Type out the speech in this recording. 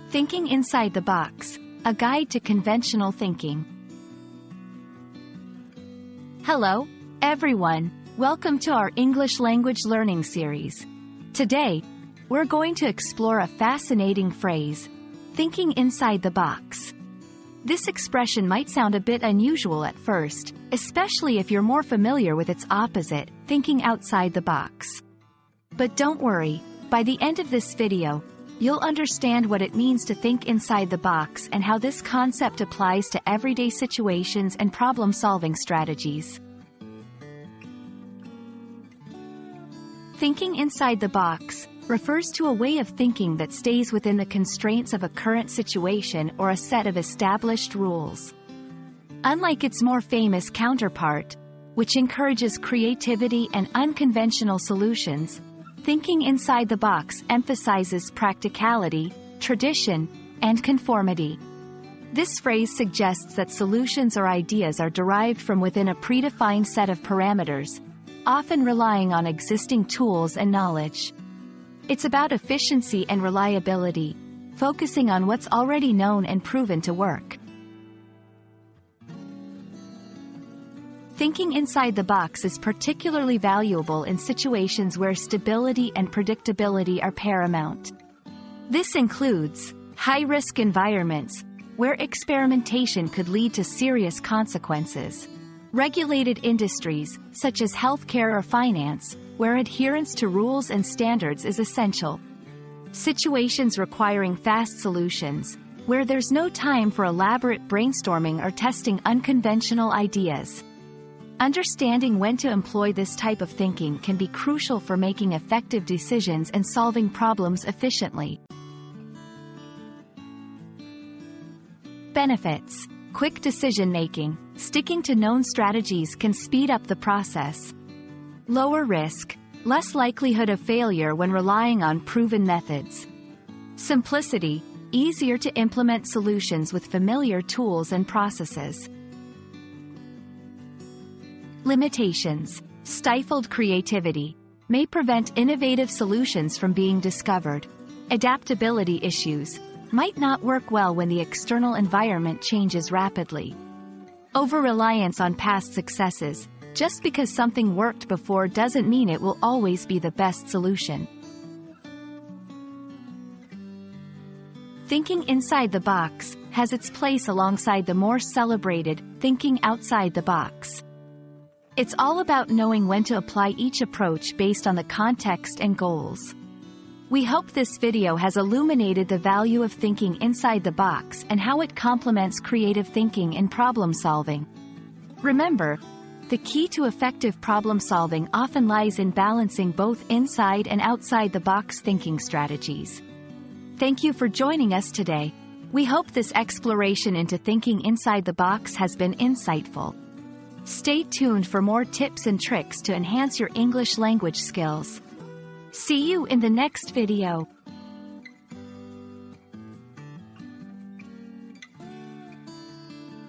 Thinking Inside the Box, a guide to conventional thinking. Hello, everyone. Welcome to our English language learning series. Today, we're going to explore a fascinating phrase, thinking inside the box. This expression might sound a bit unusual at first, especially if you're more familiar with its opposite, thinking outside the box. But don't worry, by the end of this video, you'll understand what it means to think inside the box and how this concept applies to everyday situations and problem-solving strategies. Thinking inside the box refers to a way of thinking that stays within the constraints of a current situation or a set of established rules. Unlike its more famous counterpart, which encourages creativity and unconventional solutions, thinking inside the box emphasizes practicality, tradition, and conformity. This phrase suggests that solutions or ideas are derived from within a predefined set of parameters, often relying on existing tools and knowledge. It's about efficiency and reliability, focusing on what's already known and proven to work. Thinking inside the box is particularly valuable in situations where stability and predictability are paramount. This includes high-risk environments, where experimentation could lead to serious consequences, regulated industries, such as healthcare or finance, where adherence to rules and standards is essential, situations requiring fast solutions, where there's no time for elaborate brainstorming or testing unconventional ideas. Understanding when to employ this type of thinking can be crucial for making effective decisions and solving problems efficiently. Benefits: quick decision-making. Sticking to known strategies can speed up the process. Lower risk, less likelihood of failure when relying on proven methods. Simplicity, easier to implement solutions with familiar tools and processes. Limitations: stifled creativity, may prevent innovative solutions from being discovered. Adaptability issues, might not work well when the external environment changes rapidly. Over-reliance on past successes, just because something worked before doesn't mean it will always be the best solution. Thinking inside the box has its place alongside the more celebrated thinking outside the box. It's all about knowing when to apply each approach based on the context and goals. We hope this video has illuminated the value of thinking inside the box and how it complements creative thinking in problem solving. Remember, the key to effective problem solving often lies in balancing both inside and outside the box thinking strategies. Thank you for joining us today. We hope this exploration into thinking inside the box has been insightful. Stay tuned for more tips and tricks to enhance your English language skills. See you in the next video.